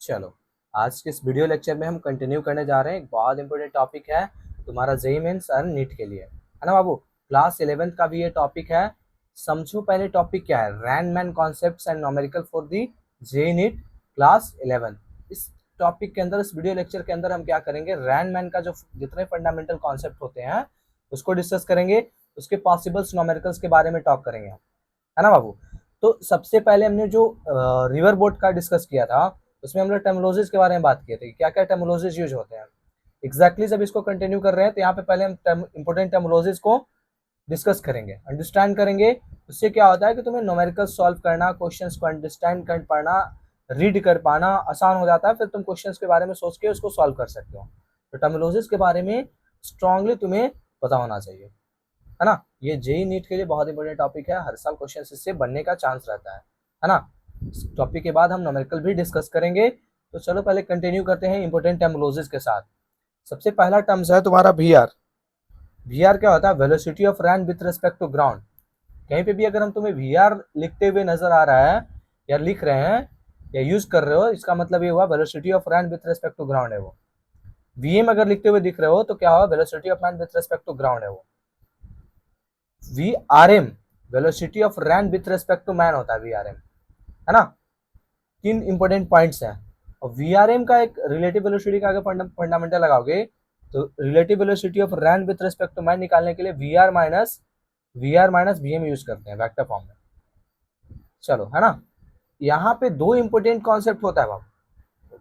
चलो, आज के इस वीडियो लेक्चर में हम कंटिन्यू करने जा रहे हैं। एक बहुत इंपॉर्टेंट टॉपिक है तुम्हारा जेईई मेंस और नीट के लिए, है ना बाबू। क्लास 11th का भी ये टॉपिक है। समझो पहले टॉपिक क्या है, rain and man concepts and numerical for the JEE NEET class 11। इस टॉपिक के अंदर, इस वीडियो लेक्चर के अंदर हम क्या करेंगे, रैंड मैन का जो जितने फंडामेंटल कॉन्सेप्ट होते हैं उसको डिस्कस करेंगे, उसके पॉसिबल्स न्यूमेरिकल्स के बारे में टॉक करेंगे, है ना बाबू। तो सबसे पहले हमने जो रिवर बोट का डिस्कस किया था, उसमें हम लोग टर्मिनोलॉजीज के बारे में बात किए थे, क्या क्या टर्मिनोलॉजीज यूज होते हैं। एग्जैक्टली जब इसको कंटिन्यू कर रहे हैं तो यहाँ पे पहले हम इंपोर्टेंट टर्मिनोलॉजीज को डिस्कस करेंगे, अंडरस्टैंड करेंगे। उससे क्या होता है कि तुम्हें न्यूमेरिकल सॉल्व करना, क्वेश्चंस को अंडरस्टैंड कर पाना, रीड कर पाना आसान हो जाता है। फिर तुम क्वेश्चंस के बारे में सोच के उसको सॉल्व कर सकते हो। तो टर्मिनोलॉजीज के बारे में स्ट्रांगली तुम्हें पता होना चाहिए, है ना। ये जेईई नीट के लिए बहुत इंपॉर्टेंट टॉपिक है, हर साल क्वेश्चन इससे बनने का चांस रहता है ना। इस टॉपिक के बाद हम न्यूमेरिकल भी डिस्कस करेंगे। तो चलो पहले कंटिन्यू करते हैं इंपॉर्टेंट टर्मिनोलॉजीज के साथ। सबसे पहला टर्म्स है तुम्हारा वीआर। वीआर क्या होता है, velocity of rain with respect to ground. कहीं पे भी अगर हम तुम्हें वीआर लिखते हुए नजर आ रहा है या लिख रहे हैं या यूज कर रहे हो, इसका मतलब ये हुआ velocity of rain with respect to ground है वो। वीएम अगर लिखते हुए दिख रहे हो तो क्या हुआ, velocity of rain with respect to ground है वो। VRM velocity of rain with respect to man होता है वीआरएम, है ना। तीन इंपॉर्टेंट पॉइंट्स हैं। और वीआरएम का एक रिलेटिव वेलोसिटी का अगर फंडामेंटल लगाओगे तो relative velocity of rain with respect to man निकालने के लिए वीआर माइनस वीएम यूज करते हैं वेक्टर फॉर्म में। चलो, है ना। यहाँ पे दो इंपॉर्टेंट कॉन्सेप्ट होता है बाबू।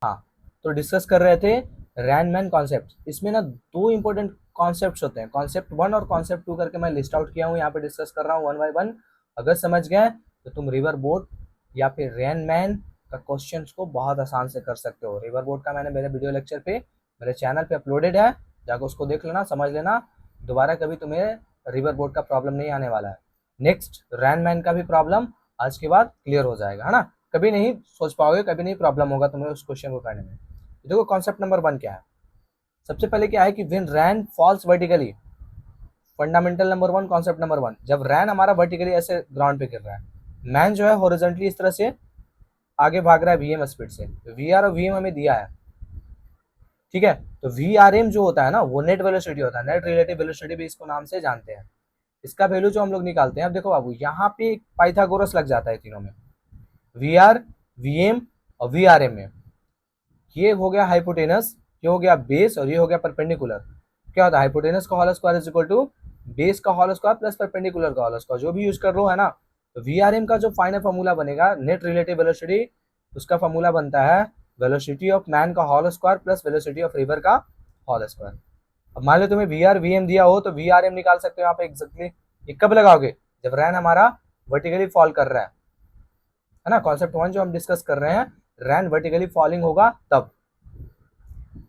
हाँ, तो डिस्कस कर रहे थे रैन मैन कॉन्सेप्ट। इसमें ना दो इंपॉर्टेंट कॉन्सेप्ट होते हैं, कॉन्सेप्ट 1 और कॉन्सेप्ट 2 करके मैं लिस्ट आउट किया हूँ, यहाँ पे डिस्कस कर रहा हूँ 1 बाय 1। अगर समझ गए तो तुम रिवर बोट या फिर रैन मैन का क्वेश्चंस को बहुत आसान से कर सकते हो। रिवर बोट का मैंने मेरे वीडियो लेक्चर पे मेरे चैनल पे अपलोडेड है, जाकर उसको देख लेना, समझ लेना। दोबारा कभी तुम्हें रिवर बोट का प्रॉब्लम नहीं आने वाला है। नेक्स्ट रैन मैन का भी प्रॉब्लम आज के बाद क्लियर हो जाएगा, है ना। कभी नहीं सोच पाओगे, कभी नहीं प्रॉब्लम होगा तुम्हें उस क्वेश्चन को करने में। देखो कॉन्सेप्ट नंबर 1 क्या है। सबसे पहले क्या है कि when rain falls vertically, fundamental number 1, concept number 1, जब रैन हमारा वर्टिकली ऐसे ग्राउंड पे गिर रहा है, मैन जो है हॉरिजॉन्टली इस तरह से आगे भाग रहा है वीएम स्पीड से। वीआर और वीएम हमें दिया है, ठीक है। तो वीआरएम जो होता है ना, वो नेट वेलोसिटी होता है, नेट रिलेटिव वेलोसिटी भी इसको नाम से जानते हैं। इसका वैल्यू जो हम लोग निकालते हैं, अब देखो बाबू यहाँ पे पाइथागोरस लग जाता है तीनों में, वीआर, वीएम और वीआरएम में। ये हो गया हाइपोटेनस, ये हो गया बेस और ये हो गया परपेंडिकुलर। क्या होता है, हाइपोटेनस का whole square is equal to base का होल स्क्वायर प्लस परपेंडिकुलर का होल स्क्वायर, जो भी यूज कर लो, है ना। तो वीआरएम का जो फाइनल फॉर्मूला बनेगा नेट रिलेटिव वेलोसिटी, उसका फॉर्मूला बनता है वेलोसिटी ऑफ मैन का whole square plus velocity of river का होल स्क्वायर। अब मान लो तुम्हें वीआर वीएम दिया हो तो वीआरएम निकाल सकते हो यहाँ पे एग्जैक्टली। ये कब लगाओगे, जब रैन हमारा वर्टिकली फॉल कर रहा है ना। कॉन्सेप्ट 1 जो हम डिस्कस कर रहे हैं, रैन वर्टिकली फॉलिंग होगा तब।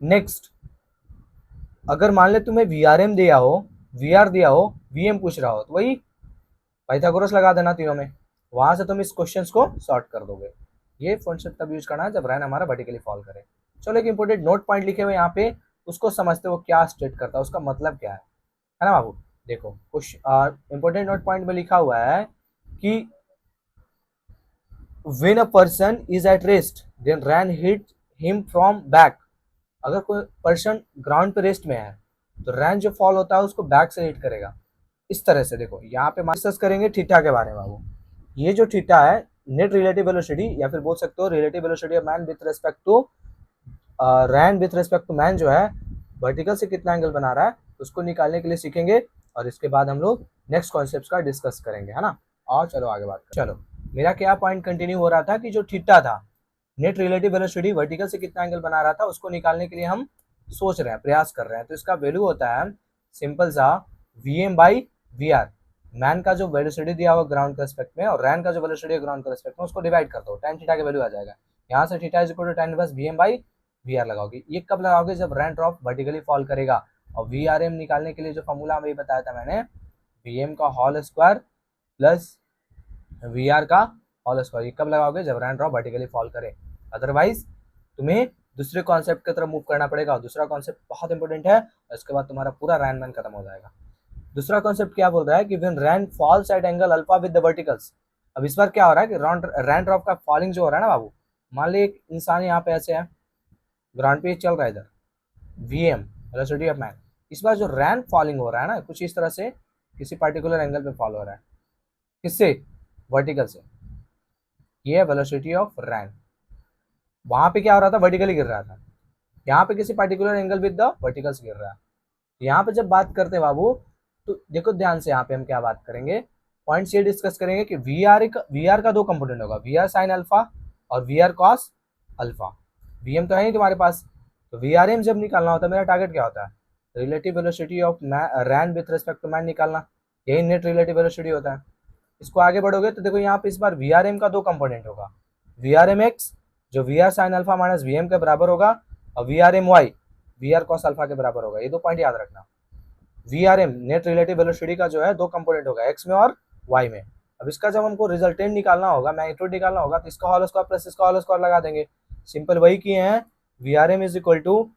नेक्स्ट, अगर मान ले तुम्हें वीआरएम दिया हो, वीआर दिया हो, वीएम पूछ रहा हो, तो वही पाइथागोरस लगा देना तीनों में, वहां से तुम इस क्वेश्चन को सॉर्ट कर दोगे। ये कॉन्सेप्ट तब यूज करना है जब रैन हमारा वर्टिकली फॉल करे। चलो एक इंपोर्टेंट नोट पॉइंट लिखे हुए यहाँ पे, उसको समझते हो क्या स्टेट करता है, उसका मतलब क्या है ना बाबू। देखो कुछ इंपोर्टेंट नोट पॉइंट में लिखा हुआ है कि when a person is at rest then ran hit him from back। अगर कोई पर्सन ग्राउंड पे रेस्ट में है तो रैन जो फॉल होता है उसको बैक से हिट करेगा। इस तरह से देखो यहाँ पे डिस्कस करेंगे थीटा के बारे में बाबू। ये जो थीटा है, नेट रिलेटिव वेलोसिटी या फिर बोल सकते हो relative velocity of man with respect to rain with respect to man, जो है वर्टिकल से कितना एंगल बना रहा है उसको निकालने के लिए सीखेंगे। और इसके बाद हम लोग नेक्स्ट कॉन्सेप्ट का डिस्कस करेंगे, है ना। और चलो आगे बात करें। चलो, मेरा क्या पॉइंट कंटिन्यू हो रहा था कि जो थीटा था, नेट रिलेटिव वेलोसिटी वर्टिकल से कितना एंगल बना रहा था, उसको निकालने के लिए हम सोच रहे हैं, प्रयास कर रहे हैं। तो इसका वैल्यू होता है सिंपल सा वीएम बाई वीआर। मैन का जो वेलोसिटी दिया हुआ ग्राउंड के रेस्पेक्ट में और रैन का जो वेलोसिटी ग्राउंड के रेस्पेक्ट में, उसको डिवाइड कर दो, tan थीटा का वैल्यू आ जाएगा। यहाँ से theta is equal to tan inverse VM by VR लगाओगे। ये कब लगाओगे, जब रैन ड्रॉप वर्टिकली फॉल करेगा। और वीआरएम निकालने के लिए जो फॉर्मूला हमें बताया था मैंने, वीएम का होल स्क्वायर प्लस वीआर का होल स्क्वायर, ये कब लगाओगे, जब रैन ड्रॉप वर्टिकली फॉल करे। अदरवाइज तुम्हें दूसरे कॉन्सेप्ट की तरफ मूव करना पड़ेगा। दूसरा कॉन्सेप्ट बहुत इंपॉर्टेंट है, उसके बाद तुम्हारा पूरा रैन मैन खत्म हो जाएगा। दूसरा कॉन्सेप्ट क्या बोल रहा है कि when rain falls at angle alpha with the verticals. अब इस बार क्या हो रहा है कि रैन ड्रॉप का फॉलिंग जो हो रहा है ना बाबू, मान ली एक इंसान यहाँ पे ऐसे है, ग्राउंड पे चल रहा है इधर, वीएम वेलोसिटी ऑफ मैन, इस बार जो रैन फॉलिंग हो रहा है ना कुछ इस तरह से किसी पर्टिकुलर एंगल पे फॉल हो रहा है, किससे, वर्टिकल से, ये है वेलोसिटी ऑफ रैन। वहां पे क्या हो रहा था, वर्टिकली गिर रहा था, यहाँ पे किसी particular angle with the verticals गिर रहा है। यहाँ पे जब बात करते हैं बाबू, तो देखो ध्यान से यहाँ पे हम क्या बात करेंगे, पॉइंट्स ये डिस्कस करेंगे कि वी आर का दो कंपोनेंट होगा, वी आर साइन अल्फा और V are cos alpha. VM तो है नहीं तुम्हारे पास, तो वी आर एम जब निकालना होता है मेरा टारगेट क्या होता है, relative velocity of rain with respect to man निकालना, यही नेट रिलेटिव वेलोसिटी होता है। इसको आगे बढ़ोगे तो देखो यहाँ पे इस बार वी आर एम का दो कंपोनेंट होगा, वी आर एम एक्स जो we are sine alpha minus we M के बराबर होगा, और V are M Y V are cos alpha के बराबर होगा। ये दो पॉइंट याद रखना। V are M net relative velocity का जो है दो कंपोनेंट होगा, एक्स में और वाई में। अब इसका जब हमको रिजल्टेंट निकालना होगा, मैग्नीट्यूड निकालना होगा, तो इसका होल स्क्वायर प्लस इसका होल स्क्वायर लगा देंगे, सिंपल वही किए हैं। V are M is equal to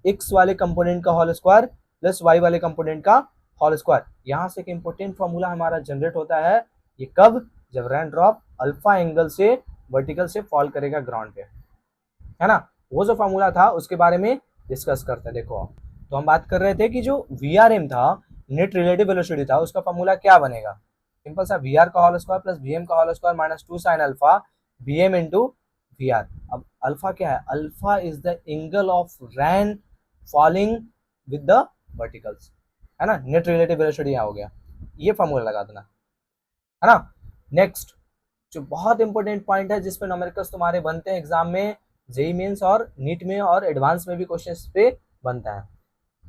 X वाले कंपोनेंट का होल स्क्वायर प्लस वाई वाले कंपोनेंट का होल स्क्वायर। यहाँ से एक इंपॉर्टेंट फॉर्मूला हमारा जनरेट होता है, ये कब, जब रेन ड्रॉप अल्फा एंगल से वर्टिकल से फॉल करेगा ग्राउंड पे, है ना। वो जो फॉर्मूला था उसके बारे में डिस्कस करते हैं। देखो तो हम बात कर रहे थे कि जो वी आर एम था, नेट रिलेटिव वेलोसिटी था, उसका फॉर्मूला क्या बनेगा, सिंपल सा वी आर का whole square plus V M का whole square minus 2 sine alpha v m into v r. अब अल्फा क्या है, alpha is the angle of rain falling with the verticals, है ना, नेट रिलेटिव वेलोसिटी यहाँ हो गया, ये फॉर्मूला लगा देना, है ना। नेक्स्ट जो बहुत इंपॉर्टेंट पॉइंट है जिसपे न्यूमेरिकल्स तुम्हारे बनते हैं एग्जाम में, जेई मेंस और नीट में और एडवांस में भी क्वेश्चंस पे बनता है।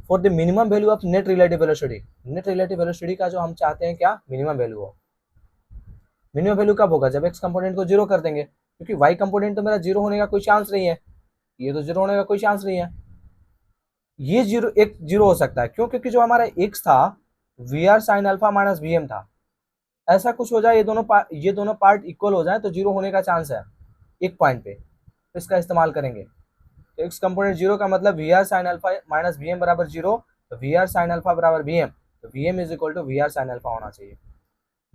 For the minimum value of net relative velocity, net relative velocity का जो हम चाहते हैं क्या, मिनिमम वैल्यू हो। मिनिमम वैल्यू कब होगा, जब एक्स कंपोनेंट को जीरो कर देंगे, क्योंकि वाई कंपोनेंट तो मेरा जीरो होने का कोई चांस नहीं है, ये तो जीरो होने का कोई चांस नहीं है, ये जीरो एक जीरो हो सकता है, क्यों, क्योंकि जो हमारा एक्स था V are sine alpha minus we M था, ऐसा कुछ हो जाए, ये दोनों पार्ट इक्वल हो जाए तो जीरो होने का चांस है एक पॉइंट पे, तो इसका इस्तेमाल करेंगे। तो एक्स कंपोनेंट जीरो का मतलब V are sine alpha minus we M बराबर जीरो, तो वी आर साइन अल्फा बराबर वी एम, तो V M is equal to V are sine alpha होना चाहिए।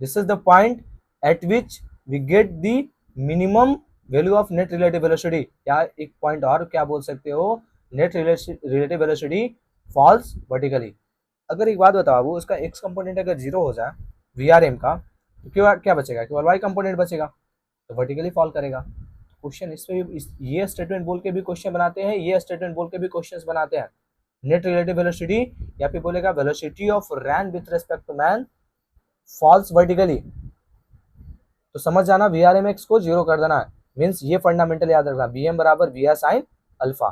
This is the point at which we get the minimum value of net relative velocity, या एक point और क्या बोल सकते हो, net relative velocity falls vertically. अगर एक बात बताओ बाबू, उसका एक्स कंपोनेंट अगर जीरो हो जाए वी आर एम का, तो क्या बचेगा, केवल वाई कंपोनेंट बचेगा, तो वर्टिकली फॉल करेगा। क्वेश्चन इस पे ये स्टेटमेंट बोल के भी क्वेश्चन बनाते हैं, ये स्टेटमेंट बोल के भी क्वेश्चंस बनाते हैं, नेट रिलेटिव वेलोसिटी या फिर बोलेगा velocity of rain with respect to man falls vertically, तो समझ जाना वी आर एम एक्स को जीरो कर देना है, मीन्स ये फंडामेंटल याद रखना, वी एम बराबर वी आर साइन अल्फा।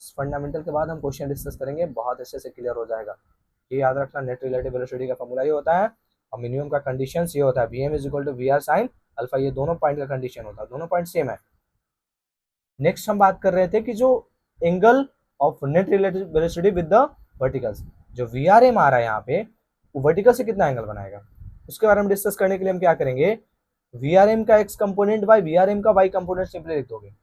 इस फंडामेंटल के बाद हम क्वेश्चन डिस्कस करेंगे, बहुत अच्छे से क्लियर हो जाएगा। ये याद रखना, नेट रिलेटिव वेलोसिटी का फॉर्मूला ये होता है, और मिनिमम का कंडीशन ये होता है we M is equal to V are sine alpha, ये दोनों पॉइंट का कंडीशन होता है, दोनों पॉइंट सेम है। नेक्स्ट हम बात कर रहे थे कि जो angle of net relative velocity with the verticals, जो वी आर एम आ रहा है यहाँ पे, वो वर्टिकल से कितना एंगल बनाएगा, उसके बारे में डिस्कस करने के लिए हम क्या करेंगे, वी आर एम का X component by we are M का वाई कंपोनेंट सिंपली लिख दोगे।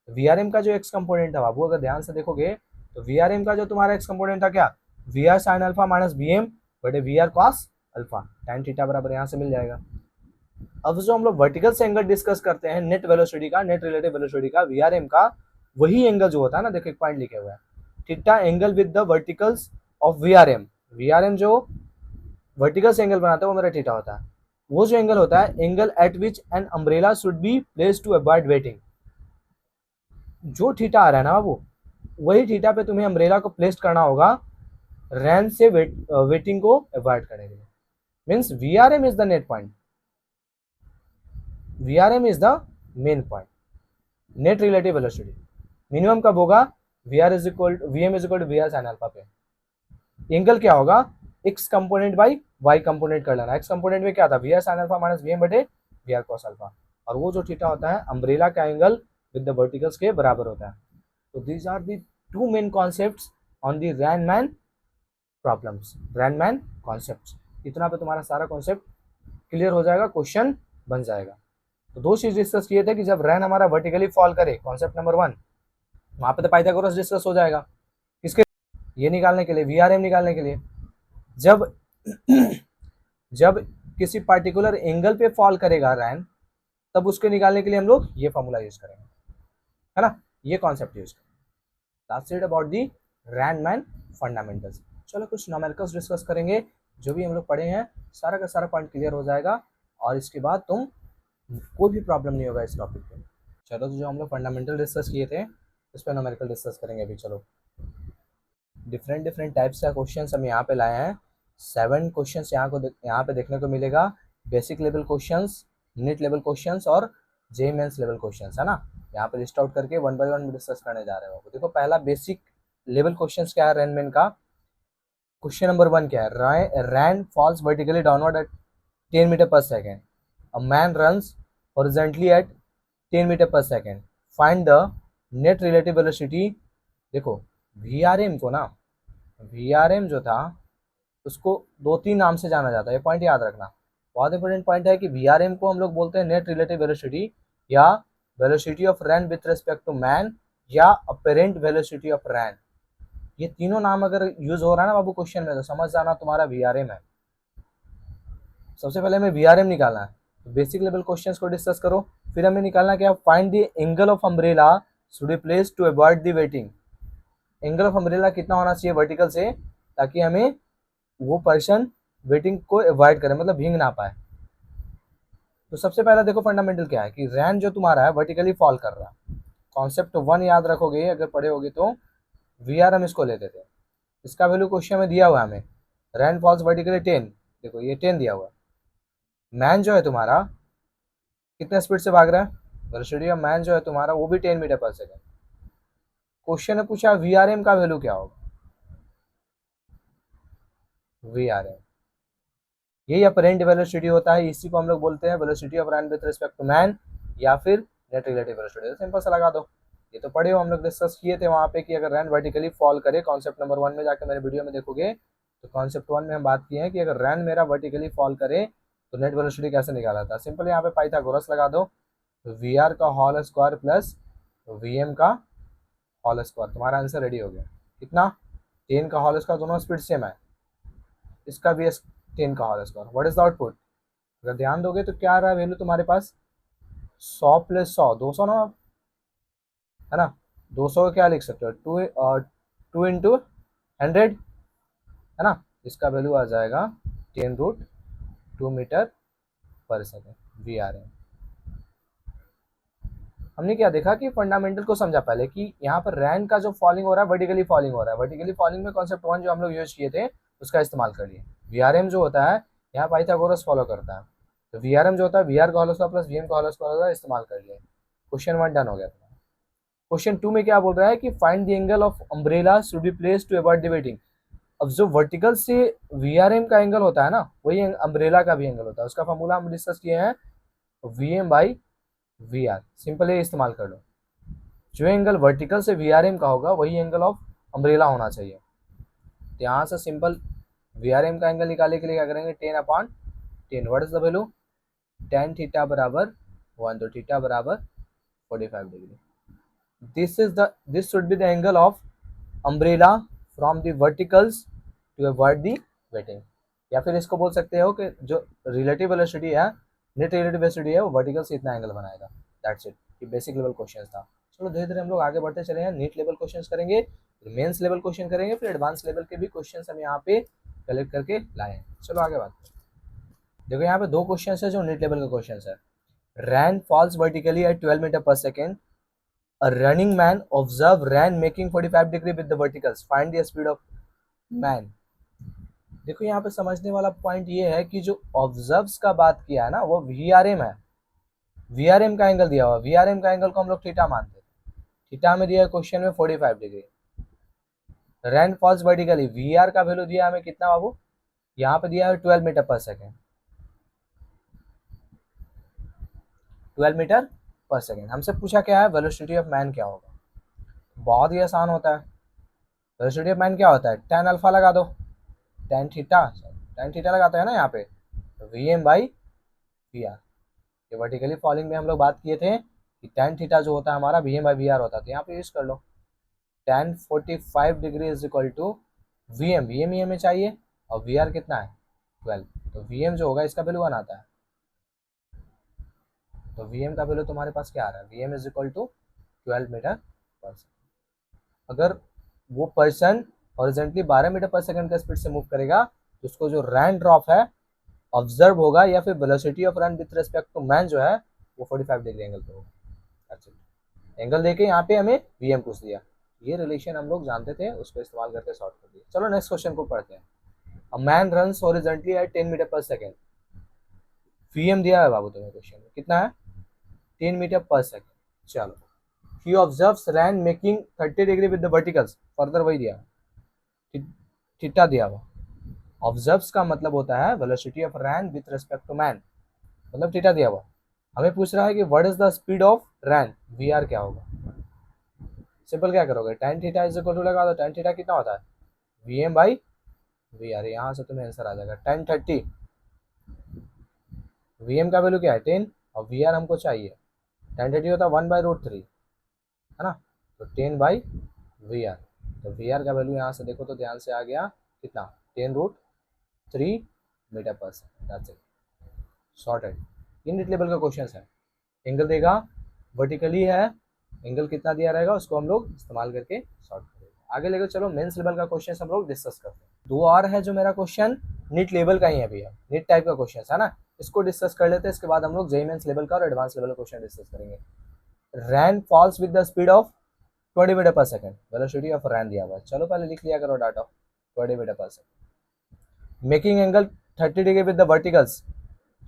वी आर एम का जो एक्स कंपोनेंट था बाबू, अगर ध्यान से देखोगे तो वी आर एम का जो तुम्हारा एक्स कंपोनेंट था क्या, v are sine alpha minus V M बटे we are cos alpha, tan theta बराबर यहाँ से मिल जाएगा। अब जो हम लोग वर्टिकल से एंगल डिस्कस करते हैं नेट वेलोसिटी का, नेट रिलेटिव वेलोसिटी का, वी आर एम का, वही एंगल जो होता है ना, देखो एक पॉइंट लिखे हुए हैं, theta angle with the verticals of V are M. We are M जो वर्टिकल से एंगल बनाता है वो मेरा थीटा होता है, वो जो एंगल होता है, angle at which an umbrella should be place to avoid wetting. जो थीटा आ रहा है ना वो, वही थीटा पे तुम्हें अम्ब्रेला को प्लेस करना होगा रैन से वेटिंग को अवॉइड करने के लिए, means V are M is the net point, V are M is the main point, net relative velocity minimum कब होगा, V R is equal V M is equal to V are sine alpha पे। Angle क्या होगा, X component by Y component कर लेना, X component में क्या था, V are sine alpha minus V M बटे वी आर कॉस अल्फा, और वो जो थीटा होता है अम्ब्रेला का एंगल विद द वर्टिकल्स के बराबर होता है। तो these are the two main concepts on the rain man problems, rain man concepts. इतना पे तुम्हारा सारा कॉन्सेप्ट क्लियर हो जाएगा, क्वेश्चन बन जाएगा। तो दो चीज डिस्कस किए थे कि जब रैन हमारा वर्टिकली फॉल करे, कॉन्सेप्ट नंबर 1, वहां पे तो पाइथागोरस डिस्कस हो जाएगा, किसके, ये निकालने के लिए, वी आर एम निकालने के लिए। जब जब किसी पार्टिकुलर एंगल पे फॉल करेगा रैन, तब उसके निकालने के लिए हम लोग ये फॉर्मूला यूज करेंगे। है ना, ये कॉन्सेप्ट यूज करें। That's it about the rain man fundamentals. चलो कुछ न्यूमेरिकल्स डिस्कस करेंगे, जो भी हम लोग पढ़े हैं सारा का सारा पॉइंट क्लियर हो जाएगा, और इसके बाद तुम कोई भी प्रॉब्लम नहीं होगा इस टॉपिक पे। चलो, तो जो हम लोग फंडामेंटल डिस्कस किए थे उस पर न्यूमेरिकल डिस्कस करेंगे अभी। चलो, डिफरेंट डिफरेंट टाइप्स का क्वेश्चन हम यहाँ पे लाए हैं। 7 क्वेश्चन यहाँ पे देखने को मिलेगा। Basic level questions, NEET level questions और जे मेंस लेवल क्वेश्चंस, है ना। यहाँ पे लिस्ट आउट करके 1 बाय 1 डिस्कस करने जा रहे हो। देखो, पहला बेसिक लेवल क्वेश्चंस क्या है रैनमैन का। क्वेश्चन नंबर 1 क्या है, rain falls vertically downward at 10 metre पर second, a man runs horizontally at 10 metre पर second, find the net relative velocity. देखो, वीआरएम को ना, वीआरएम जो था उसको 2-3 नाम से जाना जाता है, ये पॉइंट याद रखना। बहुत इंपॉर्टेंट पॉइंट है कि वीआरएम को हम लोग बोलते हैं नेट रिलेटिव वेलोसिटी, या velocity of rain with respect to man, या अपेरेंट वेलोसिटी ऑफ रैन। ये तीनों नाम अगर यूज हो रहा है ना बाबू क्वेश्चन में, तो समझ जाना तुम्हारा वीआरएम है। सबसे पहले हमें वीआरएम निकालना है, तो बेसिक लेवल क्वेश्चंस को डिस्कस करो। फिर हमें निकालना क्या, find the angle of umbrella should be placed to avoid the wetting. Angle of umbrella कितना होना चाहिए वर्टिकल से, ताकि हमें वो पर्सन वेटिंग को अवॉइड करे, मतलब भींग ना पाए। तो सबसे पहला देखो फंडामेंटल क्या है कि रैन जो तुम्हारा है वर्टिकली फॉल कर रहा है। कॉन्सेप्ट 1 याद रखोगे अगर पढ़े होगे तो, वीआरएम इसको लेते थे। इसका वैल्यू क्वेश्चन में दिया हुआ है हमें, रैन फॉल्स वर्टिकली 10। देखो, ये 10 दिया हुआ है। मैन जो है तुम्हारा कितने स्पीड से भाग रहा है, वेलोसिटी ऑफ मैन जो है तुम्हारा वो भी 10 मीटर पर सेकेंड। क्वेश्चन ने पूछा वीआरएम का वैल्यू क्या होगा, वीआरएम यही अपरेंट वेलोसिटी होता है, इसी को हम लोग बोलते हैं velocity of rain with respect to man, या फिर नेट रिलेटिव वेलोसिटी। तो सिंपल सा लगा दो। ये तो पढ़े हो, हम लोग डिस्कस किए थे वहाँ पे कि अगर रैन वर्टिकली फॉल करे, कॉन्सेप्ट नंबर 1 में जाकर मेरे वीडियो में देखोगे, तो कॉन्सेप्ट 1 में हम बात किए हैं कि अगर रैन मेरा वर्टिकली फॉल करे तो नेट वेलोसिटी कैसे निकाला था। सिंपल यहाँ पे पाइथागोरस लगा दो, वी आर का whole square plus V M का होल स्क्वायर, तुम्हारा आंसर रेडी हो गया। कितना, 10 का होल स्क्वायर, दोनों स्पीड सेम है, इसका भी 10 का whole square. What is the output, अगर ध्यान दोगे तो क्या आ रहा है वैल्यू तुम्हारे पास, 100 प्लस 100 200 ना, है ना। 200 को क्या लिख सकते हो, 2 इंटू 100, है ना। इसका वैल्यू आ जाएगा 10√2 मीटर पर सेकेंड वी आर एम। हमने क्या देखा कि फंडामेंटल को समझा पहले कि यहाँ पर रैन का जो फॉलिंग हो रहा है वर्टिकली फॉलिंग हो रहा है। वर्टिकली फॉलिंग में कॉन्सेप्ट 1 जो हम लोग यूज किए थे उसका इस्तेमाल कर लिए। वीआरएम जो होता है यहाँ पाइथागोरस फॉलो करता है, तो वीआरएम जो होता है वीआर का होल स्क्वायर प्लस वीएम का होल स्क्वायर इस्तेमाल कर लिए। क्वेश्चन 1 डन हो गया। क्वेश्चन 2 में क्या बोल रहा है कि find the angle of umbrella should be placed to avoid the wetting. अब जो वर्टिकल से वीआरएम का एंगल होता है ना, वही अम्ब्रेला का भी एंगल होता है। उसका फॉर्मूला हम डिस्कस किए हैं, वीएम बाई वीआर। सिंपल ये इस्तेमाल कर लो, जो एंगल वर्टिकल से वीआरएम का होगा वही एंगल ऑफ अम्ब्रेला होना चाहिए। तो यहाँ से सिंपल वीआरएम का एंगल निकालने के लिए क्या करेंगे, 10/10। What is the value, tan theta बराबर 1, तो थीटा बराबर 45 degree. This should be the angle of umbrella from the verticals to avoid the wetting. या फिर इसको बोल सकते हो कि जो रिलेटिव वेलोसिटी है, नेट रिलेटिव वेलोसिटी है, वो वर्टिकल से इतना एंगल बनाएगा। That's it. ये बेसिक लेवल क्वेश्चन था। चलो धीरे धीरे हम लोग आगे बढ़ते चले हैं। नीट लेवल क्वेश्चन करेंगे, फिर मेंस लेवल क्वेश्चन करेंगे, फिर एडवांस लेवल के भी क्वेश्चन हम यहाँ पे कलेक्ट करके लाए हैं। चलो आगे बात करें। देखो यहाँ पे 2 क्वेश्चन है जो नीट लेवल के क्वेश्चन है। Rain falls vertically eight 12 metre पर second, a running man observe ran making 45 degree with the verticals, find the speed of man। देखो यहाँ पे समझने वाला पॉइंट ये है कि जो ऑब्जर्व्स का बात किया है ना, वो वीआरएम है। वीआरएम का एंगल दिया हुआ, वीआरएम का एंगल को हम लोग थीटा मानते हैं। थीटा में दिया है क्वेश्चन में 45 डिग्री। रैन फॉल्स वर्टिकली, वीआर का वैल्यू दिया हमें कितना बाबू, यहाँ पे दिया है 12 मीटर पर सेकेंड। 12 मीटर पर सेकेंड। हमसे पूछा क्या है, वेलोसिटी ऑफ मैन क्या होगा। बहुत ही आसान होता है। वेलोसिटी ऑफ मैन क्या होता है, tan अल्फा लगा दो, tan थीटा लगाते हैं ना यहाँ पे, V M by we R. ये वर्टिकली फॉलिंग में हम लोग बात किए थे कि tan थीटा जो होता है हमारा v M by we r होता है। तो यहाँ पे यूज कर लो, tan 45 degree is equal to v m ही हमें चाहिए, और वी आर कितना है 12। तो वी एम जो होगा इसका वैल्यू 1 आता है। तो वी एम का वैल्यू तुम्हारे पास क्या आ रहा है, we M is equal to 12 metre पर सेकेंड। अगर वो पर्सन हॉरिजॉन्टली 12 मीटर पर सेकेंड का स्पीड से मूव करेगा तो उसको जो रैन ड्रॉप है ऑब्जर्व होगा, या फिर velocity of rain with respect to man जो है वो 45 डिग्री एंगल पे होगा। एंगल देके यहाँ पे हमें वीएम पूछ दिया, ये रिलेशन हम लोग जानते थे, उसको इस्तेमाल करके सॉल्व कर दिया। चलो नेक्स्ट क्वेश्चन को पढ़ते हैं। A man runs horizontally at 10 metre पर सेकेंड। वीएम दिया है बाबू तुम्हें क्वेश्चन में, कितना है? 10 मीटर पर सेकेंड। चलो, he observes rain making 30 degree with the verticals, further वही दिया, थीटा दिया हुआ। ऑब्जर्व्स का मतलब होता है velocity of rain with respect to man, मतलब थीटा दिया हुआ। हमें पूछ रहा है कि what is the speed of rain, V R क्या होगा? सिंपल क्या करोगे, tan theta is equal to लगा दो, tan थीटा कितना होता है? V M by we R, यहाँ से तुम्हें आंसर आ जाएगा tan 30। वी एम का वैल्यू क्या है 10 और वी आर हमको चाहिए, tan 30 होता है 1/√3, है ना, तो 10 बाई वी आर। तो वी आर का वैल्यू यहाँ से देखो तो ध्यान से आ गया कितना, 10√3 मीटर पर second. That's it, sorted. Unit level का क्वेश्चन है, एंगल देगा, वर्टिकली है, एंगल कितना दिया रहेगा उसको हम लोग इस्तेमाल करके सॉल्व करेंगे। आगे लेकर चलो, मेंस लेवल का क्वेश्चन हम लोग डिस्कस करते हैं। दो और है जो मेरा क्वेश्चन नीट लेवल का ही है भैया, नीट टाइप का क्वेश्चन है ना, इसको डिस्कस कर लेते हैं। इसके बाद हम लोग जेईई मेंस लेवल का और एडवांस लेवल का क्वेश्चन डिस्कस करेंगे। Rain falls with the speed of 20 metre पर सेकेंड, वेलोसिटी ऑफ रैन दिया हुआ है। चलो पहले लिख लिया करो डाटा, 20 मीटर पर second. Making angle 30 degree with the verticals,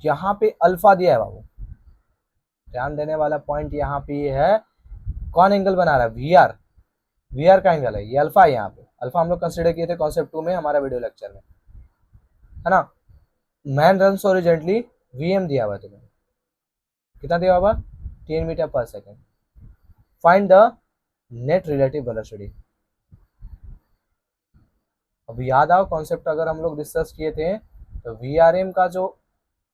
यहाँ पे अल्फा दिया है बाबू, ध्यान देने वाला पॉइंट यहाँ पे ये है, कौन एंगल बना रहा है? वी आर, वी आर का एंगल है, ये अल्फा है। यहाँ पे अल्फा हम लोग कंसिडर किए थे कॉन्सेप्ट 2 में हमारा वीडियो लेक्चर में, है ना। मैन रन्स हॉरिजॉन्टली, वीएम दिया हुआ है तुम्हें, कितना दिया हुआ? 10 मीटर पर second. Find the net relative velocity. अब याद आओ कॉन्सेप्ट अगर हम लोग डिस्कस किए थे तो वी आर एम का जो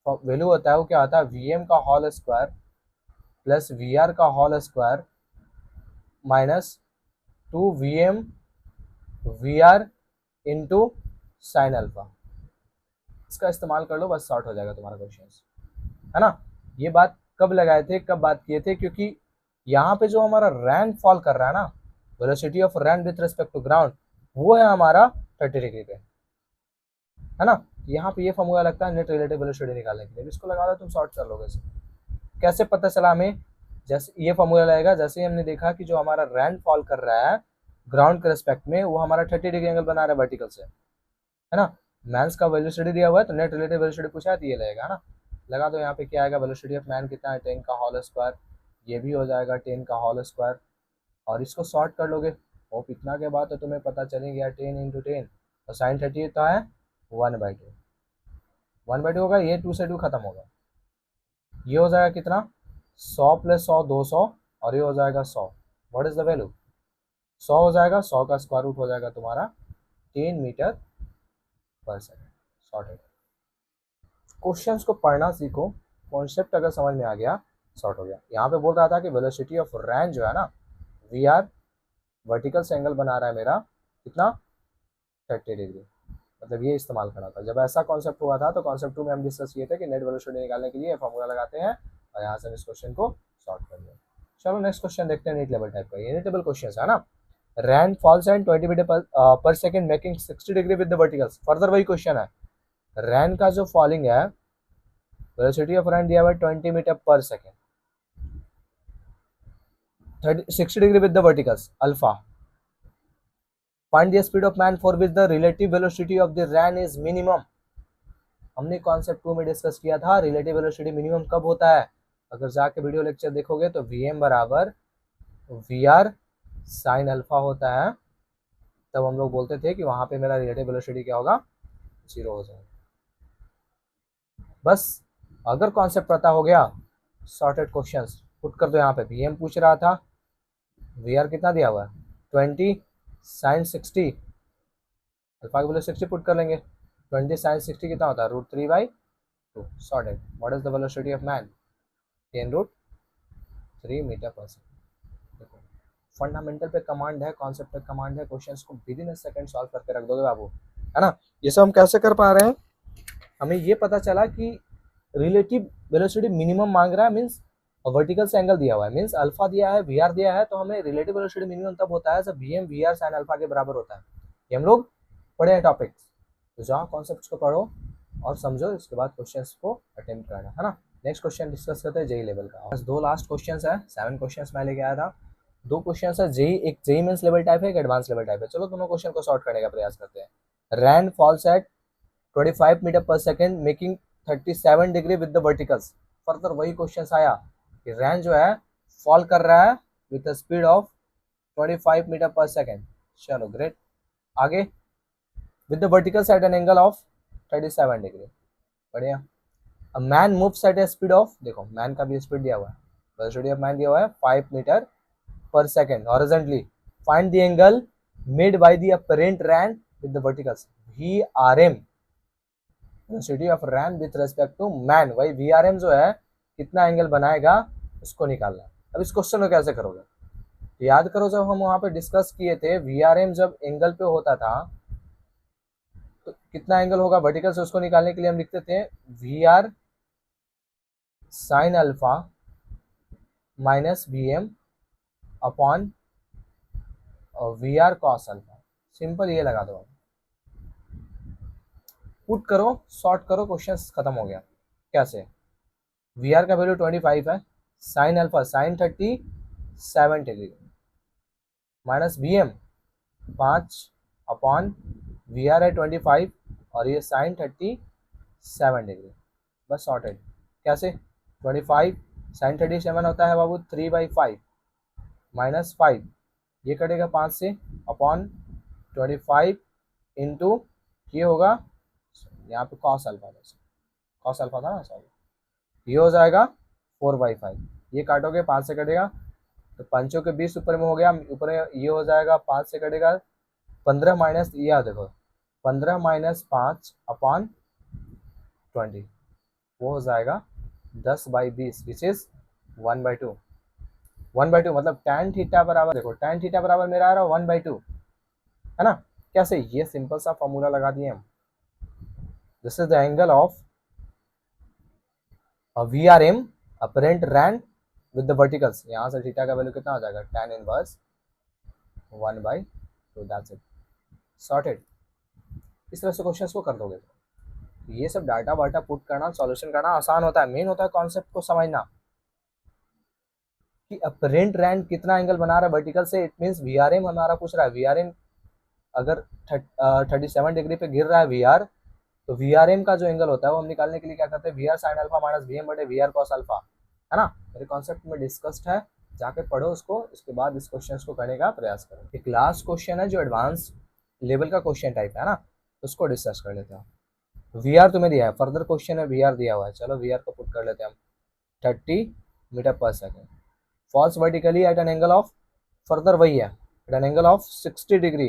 वैल्यू होता है वो क्या होता है, वी एम का whole square plus v are का whole square minus 2 v M we r into sine alpha. इसका इस्तेमाल कर लो, बस सॉर्ट हो जाएगा तुम्हारा क्वेश्चन, है ना। ये बात कब लगाए थे, कब बात किए थे? क्योंकि यहाँ पे जो हमारा रैन फॉल कर रहा है ना, velocity of rain with respect to ground, वो है हमारा 30 डिग्री पे, है ना। यहाँ पे ये फॉर्मूला लगता है नेट रिलेटिव वेलोसिटी निकालने के लिए, इसको लगा दो, तुम सॉर्ट कर लोगे इसे। कैसे पता चला हमें? जैसे ये फॉर्मूला लगेगा, जैसे ही हमने देखा कि जो हमारा रैन फॉल कर रहा है ग्राउंड के रेस्पेक्ट में, वो हमारा 30 डिग्री एंगल बना रहा है वर्टिकल से, है ना। मैंस का वेलोसिटी दिया हुआ है तो नेट रिलेटिव वेलोसिटी पूछा है तो ये लगेगा, है ना। लगा दो, यहाँ पे क्या आएगा, वेलोसिटी ऑफ मैन कितना है 10 का होल स्क्वायर, ये भी हो जाएगा 10 का होल स्क्वायर, और इसको सॉर्ट कर लोगे होप इतना के बाद तो तुम्हें पता चले गया 10 इंटू 10 और साइन 30 तो है 1/2, 1/2 होगा, ये 2 से 2 खत्म होगा, ये हो जाएगा कितना 100 प्लस 100 200, और ये हो जाएगा 100। What is the value? 100 हो जाएगा, 100 का स्क्वायर रूट हो जाएगा तुम्हारा 10 मीटर पर सेकेंड। सॉर्टेड। क्वेश्चंस को पढ़ना सीखो, कॉन्सेप्ट अगर समझ में आ गया सॉर्ट हो गया। यहाँ पे बोल रहा था कि वेलोसिटी ऑफ रैन जो है ना, वी आर वर्टिकल से एंगल बना रहा है मेरा कितना 30 डिग्री, मतलब ये इस्तेमाल करा था। जब ऐसा कॉन्सेप्ट हुआ था तो कॉन्सेप्ट 2 में हम डिस्कस किए थे कि नेट वेलोसिटी निकालने के लिए फॉर्मूला लगाते हैं, और यहाँ से हम इस क्वेश्चन को सॉल्व कर लिया। चलो नेक्स्ट क्वेश्चन देखते हैं, नीट लेवल टाइप का, ये टेबल क्वेश्चन है ना। रैन फॉल्स एंड 20 मीटर पर second making 60 degree with the verticals, further वही क्वेश्चन है। रैन का जो फॉलिंग है, वेलोसिटी ऑफ रैन दिया हुआ है 20 मीटर पर second, 60 degree with the verticals alpha. Find the speed of man for which the relative velocity of the rain is minimum. हमने कॉन्सेप्ट 2 में डिस्कस किया था रिलेटिव वेलोसिटी मिनिमम कब होता है, अगर जाके वीडियो लेक्चर देखोगे तो वी एम बराबर वी आर साइन अल्फा होता है, तब हम लोग बोलते थे कि वहां पे मेरा रिलेटिव वेलोसिटी क्या होगा, 0 हो जाएगा। बस अगर कॉन्सेप्ट पता हो गया, सॉर्टेड क्वेश्चंस पुट कर दो। यहाँ पे वी एम पूछ रहा था, वी आर कितना दिया हुआ है 20 साइन 60, अल्फा की वैल्यू 60 पुट कर लेंगे, 20 साइन 60 कितना होता है √3/2, sorted. What is the velocity of man 10√3 metre पर सेकेंड। देखो फंडामेंटल पे कमांड है, कॉन्सेप्ट पे कमांड है, क्वेश्चंस को within a second solve करके रख दोगे बाबू, है ना। ये सब हम कैसे कर पा रहे हैं, हमें ये पता चला कि रिलेटिव वेलोसिटी मिनिमम मांग रहा है, मीन्स और वर्टिकल से एंगल दिया हुआ है, मीन्स अल्फा दिया है, वी आर दिया है, तो हमें रिलेटिव वेलोसिटी मिनिमम तब होता है जब V M we are sine alpha के बराबर होता है। ये हम लोग पढ़े हैं टॉपिक्स, तो जाओ कॉन्सेप्ट को पढ़ो और समझो, इसके बाद क्वेश्चन को अटेम्प्ट करना है ना। नेक्स्ट क्वेश्चन डिस्कस करते हैं जेई लेवल का। बस 2 लास्ट क्वेश्चन है, 7 क्वेश्चन मैं लेके आया था। 2 क्वेश्चन है जेई, एक जेई मेंस लेवल टाइप है, एक एडवांस लेवल टाइप है। चलो दोनों क्वेश्चन को सॉर्ट करने का प्रयास करते हैं। रैन फॉल्स एट 25 मीटर पर second making 37 degree with the verticals. Further वही क्वेश्चन आया कि रैन जो है फॉल कर रहा है with the speed of 25 metre पर सेकेंड। चलो ग्रेट, आगे with the verticals at an angle of 37 degree, बढ़िया। A man moves at a speed of, देखो मैन का भी स्पीड दिया हुआ है, वेलोसिटी ऑफ मैन दिया हुआ है 5 मीटर पर second horizontally. Find the angle made by the apparent rain with the verticals. VRM, velocity of rain with respect to man, वही VRM जो है कितना एंगल बनाएगा उसको निकालना है। अब इस क्वेश्चन को कैसे करोगे, तो याद करो जब हम वहां पे डिस्कस किए थे, VRM जब एंगल पे होता था तो कितना एंगल होगा वर्टिकल से, उसको निकालने के लिए हम लिखते थे VR sign alpha minus VM upon VR cos alpha. Simple ये लगा दो, पुट करो, सॉर्ट करो, क्वेश्चन खत्म हो गया। कैसे, VR का वैल्यू 25 है, sine alpha sign 37 degree minus VM 5 upon VR है 25 और ये साइन 37 डिग्री, बस सॉर्टेड। कैसे, 25 साइन 37 होता है बाबू 3/5 माइनस 5, ये कटेगा 5 से, अपॉन 25 इंटू ये होगा यहाँ पे कॉस अल्फा, कॉस अल्फा था ना, सॉरी, ये हो जाएगा 4/5, ये काटोगे 5 से कटेगा तो 5 के 20 ऊपर में हो गया, ऊपर ये हो जाएगा 5 से कटेगा 15 माइनस ये देखो 15 माइनस 5 अपॉन 20, वो हो जाएगा 10/20 विच इज 1/2। 1/2 मतलब tan थीटा बराबर, देखो tan थीटा बराबर मेरा आ रहा है 1/2, है ना। कैसे, ये सिंपल सा फॉर्मूला लगा दिए हम। This is the angle of VRM apparent rain with the verticals. यहाँ से थीटा का वैल्यू कितना हो जाएगा, tan inverse 1/2, that's it, sorted. इस तरह से क्वेश्चंस को कर दोगे तो ये सब डाटा वाटा पुट करना, सॉल्यूशन करना आसान होता है। मेन होता है कॉन्सेप्ट को समझना कि अपरेंट रैन कितना एंगल बना रहा है वर्टिकल से। इट मींस VRM हमारा पूछ रहा है, VRM अगर 37 डिग्री पे गिर रहा है VR, तो VRM का जो एंगल होता है वो हम निकालने के लिए क्या करते हैं, VR sign alpha minus VM बटे VR कॉस अल्फा, है ना। मेरे कॉन्सेप्ट में डिस्कस्ड है, जाके पढ़ो उसको, इसके बाद इस क्वेश्चन को करने का प्रयास करो। एक लास्ट क्वेश्चन है जो एडवांस लेवल का क्वेश्चन टाइप है ना, उसको डिस्कस कर लेते हैं। VR तुम्हें दिया है, फर्दर क्वेश्चन है VR दिया हुआ है, चलो VR को पुट कर लेते हैं हम। 30 मीटर पर second falls vertically at an angle of, further वही है, at an angle of 60 degree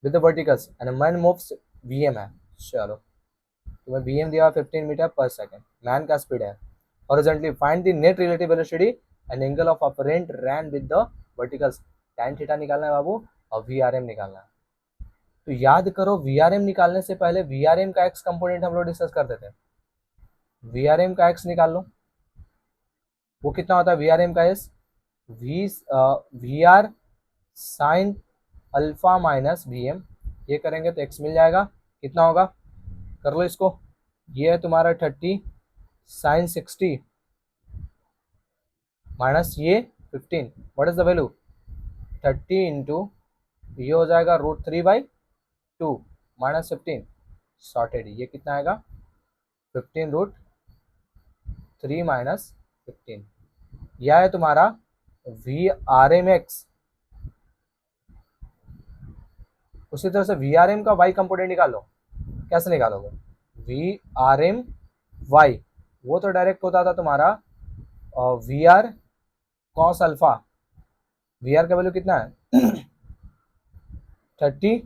with the verticals and man moves, VM है। चलो तुम्हें VM दिया 15 मीटर पर सेकेंड, मैन का स्पीड है horizontally. Find the net relative velocity and angle of apparent rain with the verticals. tan theta निकालना है बाबू और VRM निकालना है। तो याद करो VRM निकालने से पहले VRM का x कंपोनेंट हम लोग डिस्कस करते थे। VRM का x निकाल लो, वो कितना होता है VRM का s, VR sign alpha minus VM, ये करेंगे तो x मिल जाएगा, कितना होगा कर लो इसको, ये है तुम्हारा 30 साइन 60 माइनस ये 15, what is the value 30 into ये हो जाएगा √3/2 माइनस 15, सॉर्टेड। ये कितना आएगा 15√3 माइनस 15, यह है तुम्हारा VRMX। उसी तरह से VRM का y कंपोनेंट निकालो, कैसे निकालोगे, VRMY वो तो डायरेक्ट होता था तुम्हारा VR कॉस अल्फा, VR का वैल्यू कितना है 30,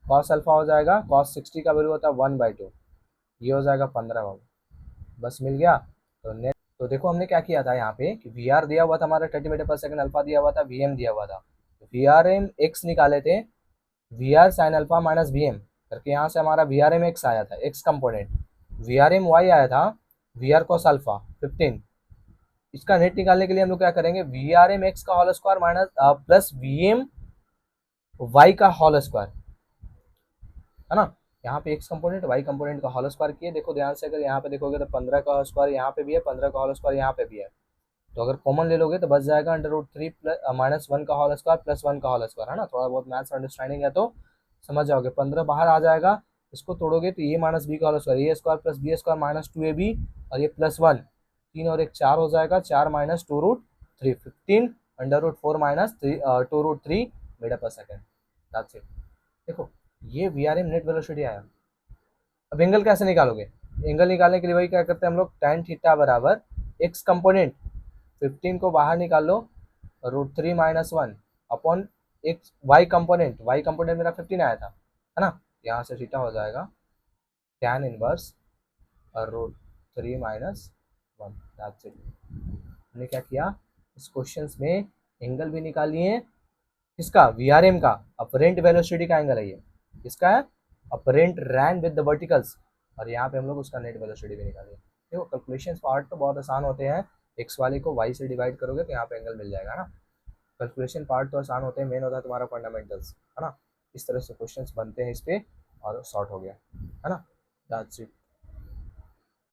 कॉस अल्फा हो जाएगा, कॉस 60 का वैल्यू होता है 1/2, ये हो जाएगा 15 बाबू, बस मिल गया। तो नेट, तो देखो हमने क्या किया था यहाँ पे कि VR दिया हुआ था हमारा 30 मीटर पर सेकंड, अल्फा दिया हुआ था, VM दिया हुआ था, VRM X निकाले थे, VR sign alpha minus VM करके, यहाँ से हमारा VRM X आया था, X कंपोनेंट, VRM Y आया था VR कॉस अल्फा 15, इसका नेट निकालने के लिए हम लोग क्या करेंगे, वी आर एम एक्स का whole square minus plus we M Y का होल स्क्वायर, है ना। यहाँ पे एक्स कंपोनेंट वाई कंपोनेंट का होल स्क्वायर किए। देखो ध्यान से, अगर यहाँ पे देखोगे तो 15 का होल स्क्वायर यहाँ पे भी है, 15 का होल स्क्वायर यहाँ पे भी है, तो अगर कॉमन ले लोगे तो बच जाएगा √3 प्लस माइनस 1 का होल स्क्वायर प्लस 1 का होल स्क्वायर, है ना। थोड़ा बहुत मैथ्स अंडरस्टैंडिंग है तो समझ जाओगे। 15 बाहर आ जाएगा, इसको तोड़ोगे तो ए माइनस बी का whole square, a square plus b square minus 2ab, और ये प्लस 1, 3 और 1 4 हो जाएगा, 4 माइनस 2√3, 15 √4 माइनस 2√3 मीटर पर सेकेंड, दैट्स इट। देखो ये V are M net velocity आया। अब एंगल कैसे निकालोगे, एंगल निकालने के लिए वही क्या करते हैं हम लोग, tan थीटा बराबर एक्स कंपोनेंट 15 को बाहर निकाल लो, √3 minus 1 upon x y component मेरा 15 आया था, है ना। यहाँ से थीटा हो जाएगा tan inverse √3 minus 1, that's it. हमने क्या किया, इस क्वेश्चन में एंगल भी निकाल लिए, किसका, वी आर एम का, अपरेंट वेलोसिटी का एंगल है ये, किसका है, apparent rain with the verticals, और यहाँ पे हम लोग उसका नेट वेलोसिटी भी निकालेंगे। देखो कैलकुलेशन पार्ट तो बहुत आसान होते हैं, एक्स वाले को वाई से डिवाइड करोगे तो यहाँ पे एंगल मिल जाएगा ना। कैलकुलेशन पार्ट तो आसान होते हैं, मेन होता है तुम्हारा फंडामेंटल्स, है ना। इस तरह से क्वेश्चंस बनते हैं इस पे, और शॉर्ट हो गया, है ना, दैट्स इट।